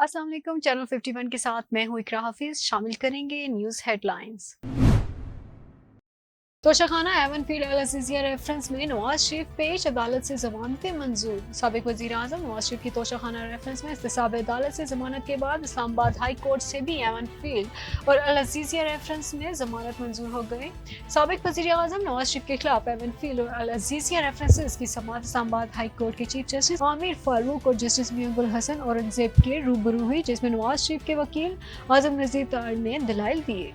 अस्सलाम वालेकुम। चैनल 51 के साथ मैं हूँ इकरा हाफिज। शामिल करेंगे न्यूज़ हेडलाइंस। तोशाखाना एवनफील्ड अल अज़ीज़िया रेफरेंस में नवाज शरीफ पेश, अदालत से जमानतें मंजूर। साबिक वज़ीर आज़म नवाज शरीफ की तोशाखाना रेफरेंस में एहतसाब अदालत से जमानत के बाद इस्लामाबाद हाई कोर्ट से भी एवनफील्ड और अल अज़ीज़िया रेफरेंस में जमानत मंजूर हो गई। साबिक वज़ीर आज़म नवाज शरीफ के खिलाफ एवनफील्ड और अल अज़ीज़िया रेफरेंसेस की समाअत इस्लामाबाद हाई कोर्ट के चीफ जस्टिस आमिर फारूक और जस्टिस मियां गुल हसन औरंगजेब के रूबरू हुई, जिसमें नवाज शरीफ के वकील आज़म नज़ीर तार ने दलाइल दिए।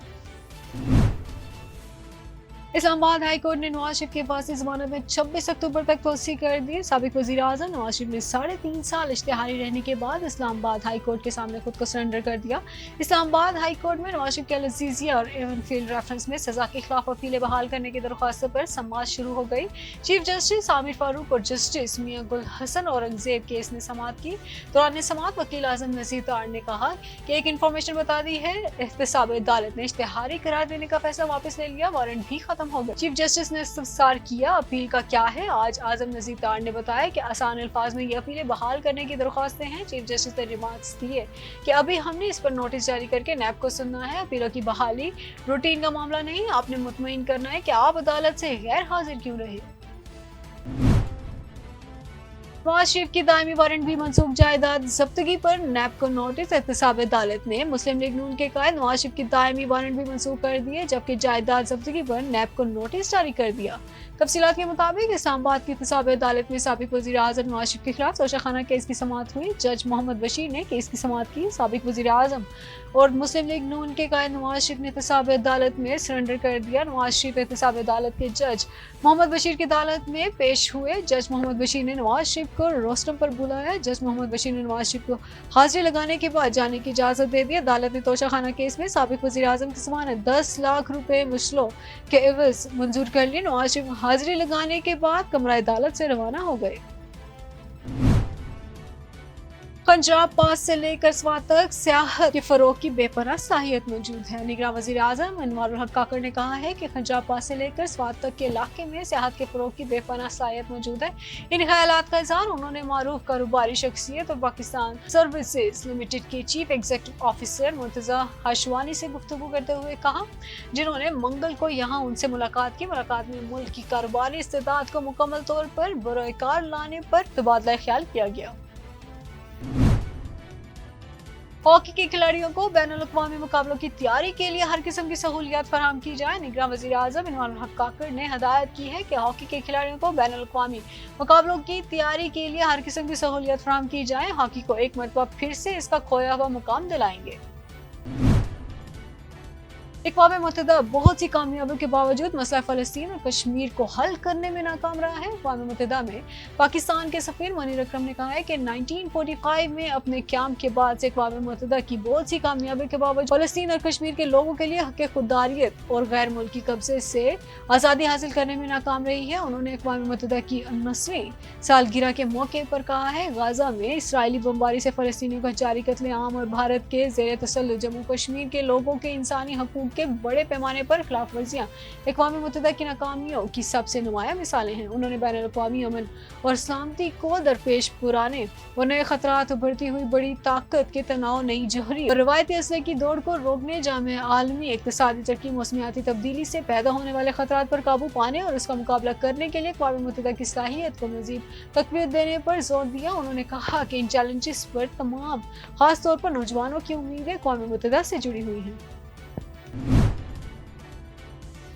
इस्लामाबाद हाई कोर्ट ने नवाज शरीफ के फांसी जमानत में 26 अक्टूबर तक तोसी कर दी। साबिक वज़ीर आज़म नवाज शरीफ ने 3.5 साल इश्तिहारी रहने के बाद इस्लामाबाद हाई कोर्ट के सामने खुद को सरेंडर कर दिया। इस्लामाबाद हाई कोर्ट में नवाज शरीफ के अल अज़ीज़िया और एवनफील्ड रेफरेंस में सजा के खिलाफ अपीलें बहाल करने की दरख्वास्तों पर समाअत शुरू हो गई। चीफ जस्टिस आमिर फारूक और जस्टिस मियां गुल हसन औरंगजेब केस ने समाअत की। दौरान समाअत वकील आज़म नज़ीर तार ने कहा कि एक इन्फॉर्मेशन बता दी है, एहतसाब अदालत ने इश्तिहारी करार देने का फैसला वापस ले लिया, वारंट भी खत्म हो गया। चीफ जस्टिस ने इस्तफसार किया, अपील का क्या है। आज आज़म नज़ीर तार ने बताया कि आसान अल्फाज में ये अपीलें बहाल करने की दरख्वास्तें हैं। चीफ जस्टिस ने रिमार्क्स दिए कि अभी हमने इस पर नोटिस जारी करके नैब को सुनना है। अपीलों की बहाली रूटीन का मामला नहीं, आपने मुतमईन करना है कि आप अदालत से गैर हाजिर क्यों रहे। नवाज शरीफ की दायमी वारंट भी मनसूख, जायदाद जब्तगी पर नैब को नोटिस। एहतसाब अदालत ने मुस्लिम लीग नून के कायद नवाज शरीफ की दायमी वारंट भी मनसूख कर दिए, जबकि जायदाद जब्तगी पर नैब को नोटिस जारी कर दिया। तफसीलात के मुताबिक इस्लामाबाद की एहतसाब अदालत में साबिक वज़ीर आज़म नवाज शरीफ के खिलाफ तोशाखाना केस की समाअत हुई। जज मोहम्मद बशीर ने केस की समाअत की। साबिक वज़ीर आज़म और मुस्लिम लीग नून के कायद नवाज शरीफ ने एहतसाब अदालत में सरेंडर कर दिया। नवाज शरीफ एहतसाब अदालत के जज मोहम्मद बशीर की अदालत में पेश हुए। जज मोहम्मद बशीर ने नवाज शरीफ को रोस्टम पर बुलाया। जज मोहम्मद बशीर ने नवाज शरीफ को हाजिरी लगाने के बाद जाने की इजाजत दे दी। अदालत ने तोशाखाना केस में साबिक वज़ीर आज़म की जमानत 10 लाख रुपए मुश्लों के एवज मंजूर कर ली। नवाज शरीफ हाजिरी लगाने के बाद कमरा अदालत से रवाना हो गए। पंजाब पास से लेकर स्वात तक सियाहत के फरोग की बेपनाह सलाहियत मौजूद है। निगरान वज़ीर आज़म अनवारुल हक काकड़ ने कहा है कि पंजाब पास से लेकर स्वात तक के इलाके में सियाहत के फरोग की बेपनाह सलाहियत मौजूद है। इन ख्यालात का इज़हार उन्होंने मारूफ कारोबारी शख्सियत और पाकिस्तान सर्विसेज लिमिटेड के chief executive officer Murtaza Hashwani से गुफ्तगू करते हुए कहा, जिन्होंने मंगल को यहाँ उनसे मुलाकात की। मुलाकात में मुल्क की कारोबारी इस्तेदाद को मुकम्मल तौर पर बरोकार लाने पर तबादला ख्याल किया गया। हॉकी के खिलाड़ियों को बैनुल-अक़वामी मुकाबलों की तैयारी के लिए हर किस्म की सहूलियत फराहम की जाए। निगरान वज़ीर आज़म अनवारुल हक काकड़ ने हदायत की है कि हॉकी के खिलाड़ियों को बैनुल-अक़वामी मुकाबलों की तैयारी के लिए हर किस्म की सहूलियत फराहम की जाए। हॉकी को एक मरतबा फिर से इसका खोया हुआ मुकाम दिलाएंगे। अक़वाम मुत्तहिदा बहुत सी कामयाबियों के बावजूद मसला फ़लस्तीन और कश्मीर को हल करने में नाकाम रहा है। अक़वाम मुत्तहिदा में पाकिस्तान के सफ़ीर मनीर अकरम ने कहा है कि 1945 में अपने क़याम के बाद से अक़वाम मुत्तहिदा की बहुत सी कामयाबियों के बावजूद फ़लस्तीन और कश्मीर के लोगों के लिए हक़ खुददारियत और गैर मुल्की कब्जे से आज़ादी हासिल करने में नाकाम रही है। उन्होंने अक़वाम मुत्तहिदा की 19वीं सालगिरह के मौके पर कहा है, गाज़ा में इसराइली बमबारी से फ़लस्तीनियों का जारी कत्ले-आम और भारत के ज़ेर तसल्लुत जम्मू कश्मीर के लोगों के इंसानी हकूक़ के बड़े पैमाने पर खिलाफ वर्जियां अक़वाम मुत्तहिदा की नाकामियों की सबसे नुमायां मिसालें हैं। उन्होंने बैनुल-अक़वामी अमन और सलामती को दरपेश पुराने और नए खतरात, उभरती हुई बड़ी ताकत के तनाव, नई जौहरी और रवायती असले की दौड़ को रोकने, जामे आलमी इक़्तिसादी तरक्की, मौसमियाती तब्दीली से पैदा होने वाले खतरात पर काबू पाने और उसका मुकाबला करने के लिए अक़वाम मुत्तहिदा की सलाहियत को मज़ीद तक़वियत देने पर जोर दिया। उन्होंने कहा कि इन चैलेंजेस पर तमाम खास तौर पर नौजवानों की उम्मीदें अक़वाम मुत्तहिदा से जुड़ी हुई हैं।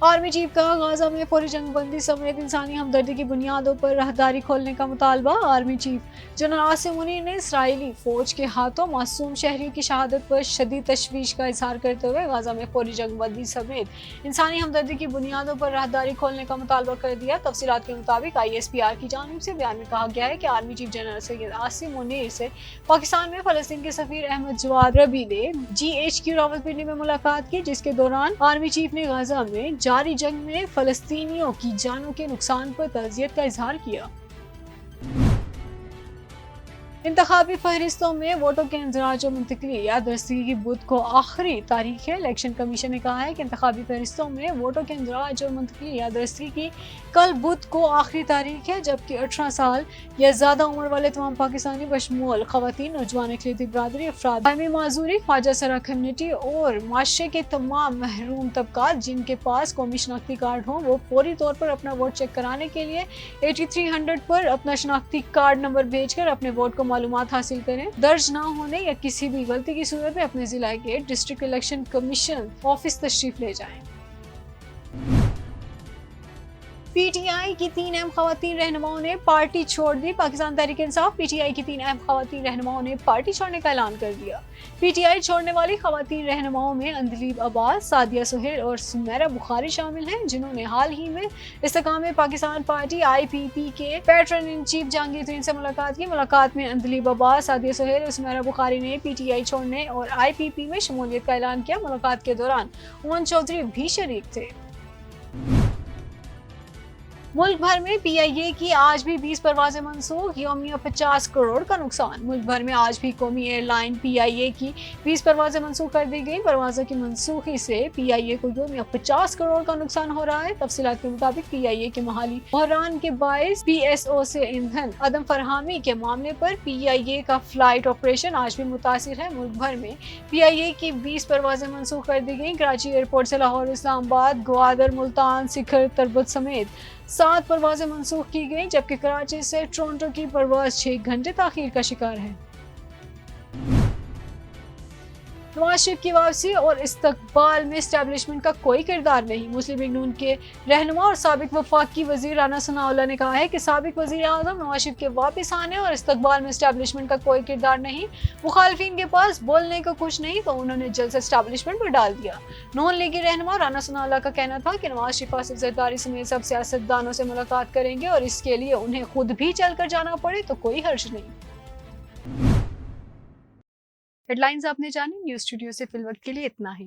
आर्मी चीफ का गाजा में फौरी जंगबंदी समेत इंसानी हमदर्दी की बुनियादों पर राहदारी खोलने का मुतालबा। Army chief general Asim Munir ने इसराइली फौज के हाथों मासूम शहरियों की शहादत पर शदीद तशवीश का इजहार करते हुए गाजा में फौरी जंगबंदी समेत इंसानी हमदर्दी की बुनियादों पर राहदारी खोलने का मुतालबा कर दिया। तफसीलात के मुताबिक ISPR की जानिब से बयान में कहा गया है कि army chief general Syed Asim Munir से पाकिस्तान में फ़लस्तीन के सफ़ीर अहमद जवाद रबी ने GHQ रावलपिंडी में मुलाकात की, जिसके दौरान आर्मी चीफ ने गाजा में जारी जंग में फ़लस्तीनियों की जानों के नुकसान पर ताज़ियत का इजहार किया। इंतखाबी फहरिस्तों में वोटों के इंदराज और मुंतकली या दरस्तगी की बुध को आखिरी तारीख है। इलेक्शन कमीशन ने कहा है कि इंतखाबी फहरिस्तों में वोटों के इंदराज और मुंतकली या दरस्तगी की कल बुध को आखिरी तारीख है, जबकि 18 साल या ज्यादा उम्र वाले तमाम पाकिस्तानी बशमूल खवातीन, नौजवान, इकलीती बरादरी अफराद, दायमी माजूरी, ख्वाजा सरा कम्युनिटी और माशरे के तमाम महरूम तबकात जिनके पास कौमी शनाख्ती कार्ड हों, वो फौरी तौर पर अपना वोट चेक कराने के लिए 8300 पर अपना शनाख्ती कार्ड नंबर भेजकर अपने वोट को मालूमात हासिल करें। दर्ज ना होने या किसी भी गलती की सूरत में अपने जिला के डिस्ट्रिक्ट इलेक्शन कमीशन ऑफिस तशरीफ ले जाएं। पीटीआई की 3 अहम खवातीन रहनुमाओं ने पार्टी छोड़ दी। पाकिस्तान तहरीक इंसाफ पीटीआई की 3 अहम खवातीन रहनुमाओं ने पार्टी छोड़ने का ऐलान कर दिया। पीटीआई छोड़ने वाली खवातीन रहनुमाओं में अंदलीब अब्बास, सादिया सुहेल और सुमेरा बुखारी शामिल हैं, जिन्होंने हाल ही में इस्तेकाम पाकिस्तान पार्टी आईपीपी के पैटर्न इन चीफ जहांगीर तरीन से मुलाकात की। मुलाकात में अंदलीब अब्बास, सादिया सुहेल और सुमेरा बुखारी ने पीटीआई छोड़ने और आईपीपी में शमूलियत का ऐलान किया। मुलाकात के दौरान ओवन चौधरी भी शरीक थे। मुल्क भर में पीआईए की आज भी 20 परवाजें मनसूख, यौमिया 50 करोड़ का नुकसान। मुल्क भर में आज भी कौमी एयरलाइन पीआईए की 20 परवाजें मनसूख कर दी गई। परवाज़ों की मनसूखी से पीआईए को यौमिया 50 करोड़ का नुकसान हो रहा है। तफसीलात के मुताबिक पीआईए के माली बहरान के बायस पीएसओ से ईंधन अदम फरहमी के मामले पर पीआईए का फ्लाइट ऑपरेशन आज भी मुतासिर है। मुल्क भर में पीआईए की 20 परवाजें मनसूख कर दी गई। कराची एयरपोर्ट से लाहौर, इस्लामाबाद, ग्वादर, मुल्तान, सिखर, तरबत समेत 7 परवाजें मनसूख की गई, जबकि कराची से टोरंटो की परवाज 6 घंटे ताखीर का शिकार है। नवाज शरीफ की वापसी और इस्तकबाल में एस्टेब्लिशमेंट का कोई किरदार नहीं। मुस्लिम लीग नून के रहनुमा और साबिक वफाकी वजीर राना सनाउल्लाह ने कहा है कि साबिक वजीर आज़म नवाज शरीफ के वापस आने और इस्तकबाल में एस्टेब्लिशमेंट का कोई किरदार नहीं। मुखालफिन के पास बोलने को कुछ नहीं तो उन्होंने जल्द से एस्टेब्लिशमेंट पर डाल दिया। नॉन लीगी रहनुमा राना सनाउल्लाह का कहना था कि नवाज शरीफ आसिफ जरदारी समेत सब सियासतदानों से मुलाकात करेंगे और इसके लिए उन्हें खुद भी चलकर जाना पड़े तो कोई हर्ज नहीं। हेडलाइंस आपने जानी। न्यूज़ स्टूडियो से फिलवक्त के लिए इतना ही।